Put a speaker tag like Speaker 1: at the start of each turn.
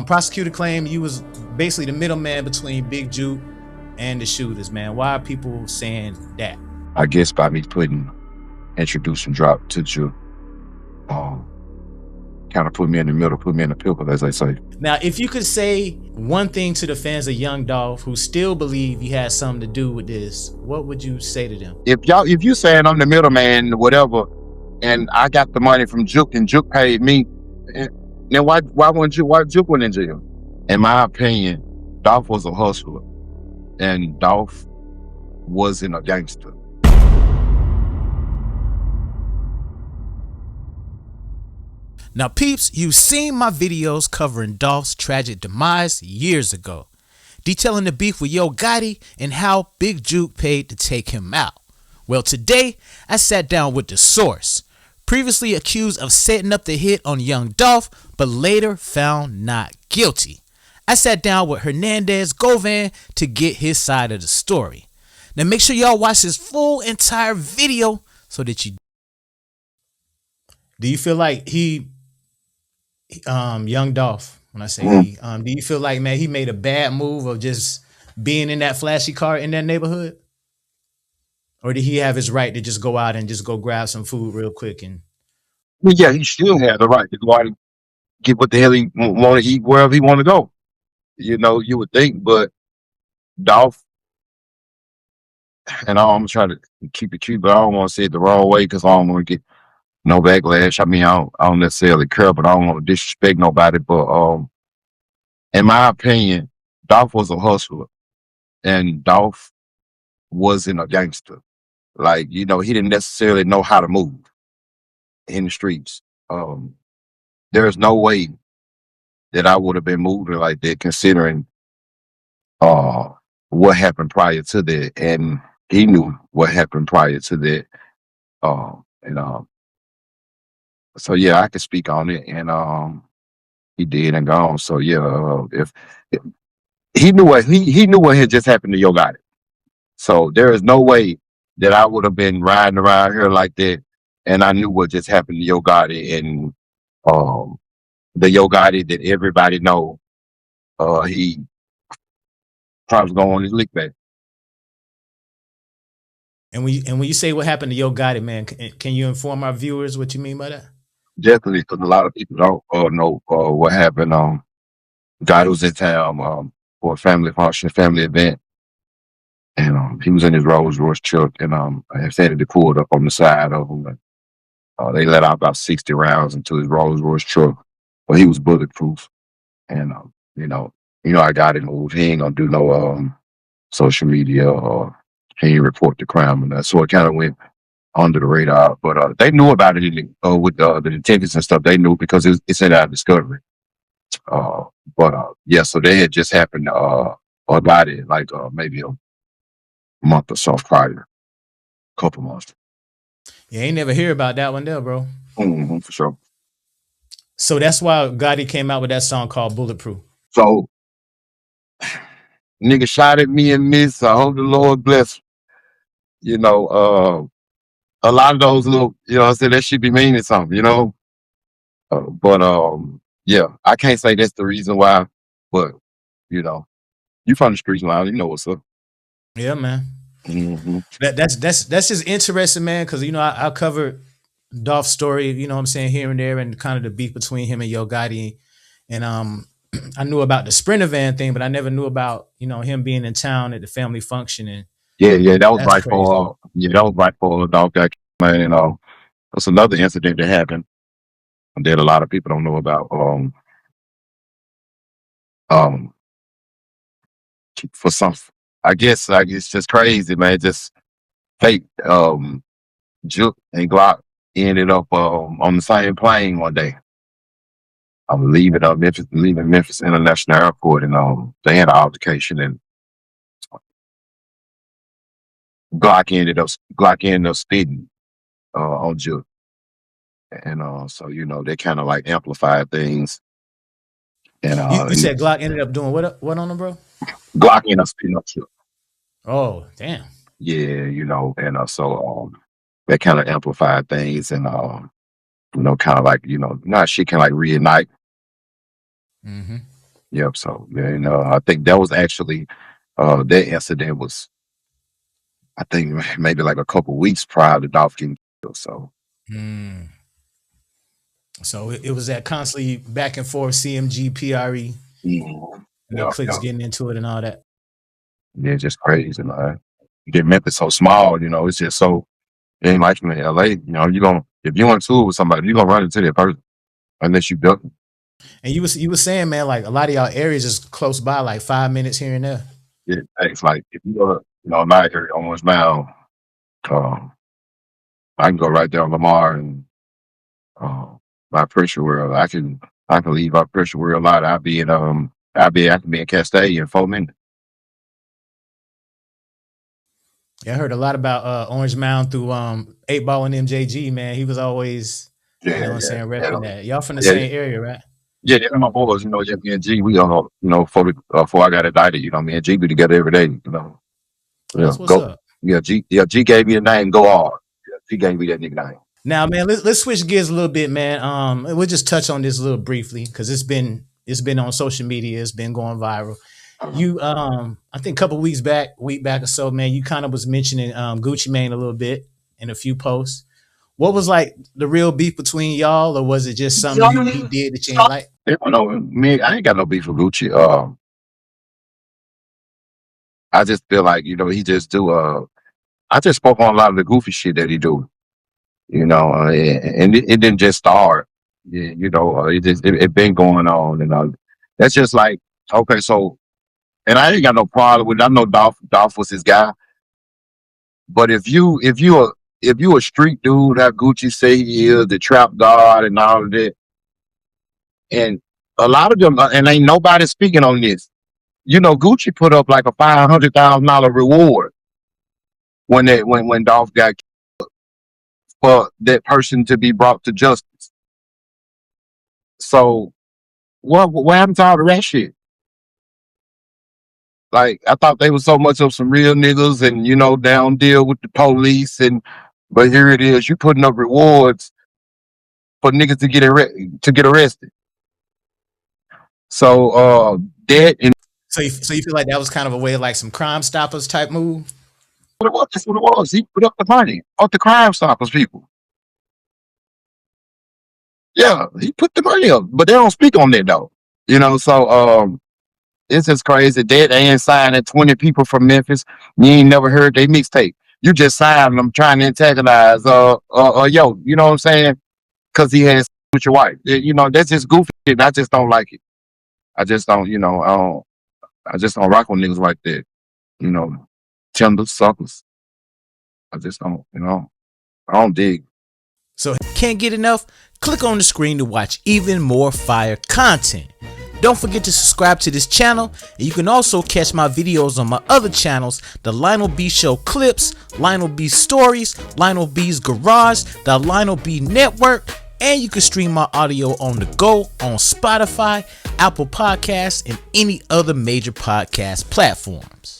Speaker 1: Prosecutor claimed you was basically the middleman between Big Juke and the shooters, man. Why are people saying that?
Speaker 2: I guess by me introduce and drop to you, kind of put me in the middle, put me in the pickle, as they say.
Speaker 1: Now, if you could say one thing to the fans of Young Dolph who still believe you had something to do with this, what would you say to them?
Speaker 2: If you saying I'm the middleman, whatever, and I got the money from Juke and Juke paid me, then why Juke went in jail? In my opinion, Dolph was a hustler, and Dolph wasn't a gangster.
Speaker 1: Now, peeps, you've seen my videos covering Dolph's tragic demise years ago, detailing the beef with Yo Gotti and how Big Juke paid to take him out. Well, today, I sat down with the source, previously accused of setting up the hit on Young Dolph, but later found not guilty. I sat down with Hernandez Govan to get his side of the story. Now, make sure y'all watch this full entire video so that you... Do you feel like Young Dolph, when I say do you feel like, man, he made a bad move of just being in that flashy car in that neighborhood? Or did he have his right to just go out and just go grab some food real quick? And
Speaker 2: Well, yeah, he still had the right to go out and get what the hell he want to eat wherever he want to go. You know, you would think, but Dolph, and I'm trying to keep it cute, but I don't want to say it the wrong way because I don't want to get no backlash. I mean, I don't necessarily care, but I don't want to disrespect nobody. But in my opinion, Dolph was a hustler, and Dolph wasn't a gangster. Like, you know, he didn't necessarily know how to move in the streets. There's no way that I would have been moving like that, considering what happened prior to that, and he knew what happened prior to that. And so yeah, I could speak on it, and he did and gone. So yeah, if he knew he knew what had just happened to Yo Gotti. So there is no way that I would have been riding around here like that, and I knew what just happened to Yo Gotti, and the Yo Gotti that everybody know. He probably going on his lick back.
Speaker 1: when you say what happened to Yo Gotti, man, can you inform our viewers what you mean by that?
Speaker 2: Definitely, because a lot of people don't know what happened. Gotti was in town for a family function, family event, and he was in his Rolls Royce truck, and Sandy pulled up on the side of him. And, they let out about 60 rounds into his Rolls Royce truck, but he was bulletproof. And I got it. He ain't gonna do no social media, or he ain't report the crime, and that. So it kind of went under the radar. But they knew about it with the detectives and stuff. They knew because it's in our discovery. Yeah, so they had just happened about it like maybe a month or so prior, couple months.
Speaker 1: Yeah, ain't never hear about that one there, bro.
Speaker 2: For sure.
Speaker 1: So that's why Gotti came out with that song called Bulletproof.
Speaker 2: So nigga shot at me and missed. I hope the Lord bless. You know, a lot of those little, I said that should be meaning something, yeah, I can't say that's the reason why, but you from the streets now, you know what's up.
Speaker 1: Yeah, man. That's just interesting, man, because I covered Dolph's story, you know what I'm saying, here and there, and kind of the beef between him and Yo Gotti, and I knew about the Sprinter van thing, but I never knew about him being in town at the family function. And
Speaker 2: yeah, that was right for Dolph got man, and that's another incident that happened that a lot of people don't know about. For some, I guess like it's just crazy, man. Just fake. Juke and Glock ended up on the same plane one day. I was leaving Memphis International Airport, and they had an altercation, and Glock ended up spitting on Juke, and so they kind of like amplified things. And
Speaker 1: you said Glock ended up doing what on him, bro?
Speaker 2: Glock ended up spitting on Juke.
Speaker 1: Oh, damn.
Speaker 2: Yeah, and so that kind of amplified things, and kind of like now shit can like reignite. Yep. So yeah, I think that was actually that incident was, I think, maybe like a couple weeks prior to Dolph getting killed. So
Speaker 1: Mm. So it was that constantly back and forth CMG PRE and the
Speaker 2: yeah,
Speaker 1: clicks
Speaker 2: yeah,
Speaker 1: getting into it and all that.
Speaker 2: yeah, just crazy, man. Get Memphis so small, it's just so it ain't like you in LA. You gonna if you into it with somebody, you gonna run into that person unless you duck.
Speaker 1: And you was saying, man, like a lot of y'all areas is close by, like 5 minutes here and there.
Speaker 2: Yeah, it's like if you go to, my area, Orange Mound, um, I can go right there on Lamar and uh, by Pressure World. I can leave by Pressure World a lot. I can be in Castaic in 4 minutes.
Speaker 1: Yeah, I heard a lot about Orange Mound through 8 Ball and MJG, man. He was always, you know
Speaker 2: Yeah,
Speaker 1: what I'm
Speaker 2: yeah,
Speaker 1: saying,
Speaker 2: yeah,
Speaker 1: repping that. Y'all from the
Speaker 2: yeah.
Speaker 1: same area, right?
Speaker 2: Yeah, they're my boys, yeah, me and G, we before I got indicted, me and G be together every day.
Speaker 1: Oh,
Speaker 2: Yeah,
Speaker 1: that's what's
Speaker 2: go.
Speaker 1: up.
Speaker 2: G gave me the name, go hard. Yeah, G gave me that nickname.
Speaker 1: Now, man, let's switch gears a little bit, man. We'll just touch on this a little briefly because it's been on social media, it's been going viral. You I think a couple week back or so, man, you kind of was mentioning Gucci Mane a little bit in a few posts. What was like the real beef between y'all, or was it just something he did that you ain't like?
Speaker 2: They don't know me. I ain't got no beef with Gucci. I just feel like he just do. I just spoke on a lot of the goofy shit that he do. And it didn't just start. Yeah, it been going on, that's just like okay. So, and I ain't got no problem with. I know Dolph was his guy, but if you a street dude, that Gucci say he is the trap god and all of that, and a lot of them, and ain't nobody speaking on this. Gucci put up like a $500,000 reward when Dolph got for that person to be brought to justice. So what happened to all the that shit? Like I thought they was so much of some real niggas and down deal with the police but here it is, you putting up rewards for niggas to get arrested. So that and
Speaker 1: So you feel like that was kind of a way of like some Crime Stoppers type move?
Speaker 2: what it was, that's what it was. He put up the money off the Crime Stoppers people. Yeah, he put the money up, but they don't speak on that though. So it's just crazy that they ain't signing 20 people from Memphis. You ain't never heard they mixtape. You just signed them trying to antagonize yo, you know what I'm saying? Because he has with your wife. That's just goofy shit. I just don't like it. I just don't, I just don't rock with niggas like that. You know, Tender suckers. I just don't, I don't dig.
Speaker 1: So can't get enough? Click on the screen to watch even more fire content. Don't forget to subscribe to this channel, and you can also catch my videos on my other channels, the Lionel B Show Clips, Lionel B Stories, Lionel B's Garage, the Lionel B Network, and you can stream my audio on the go on Spotify, Apple Podcasts, and any other major podcast platforms.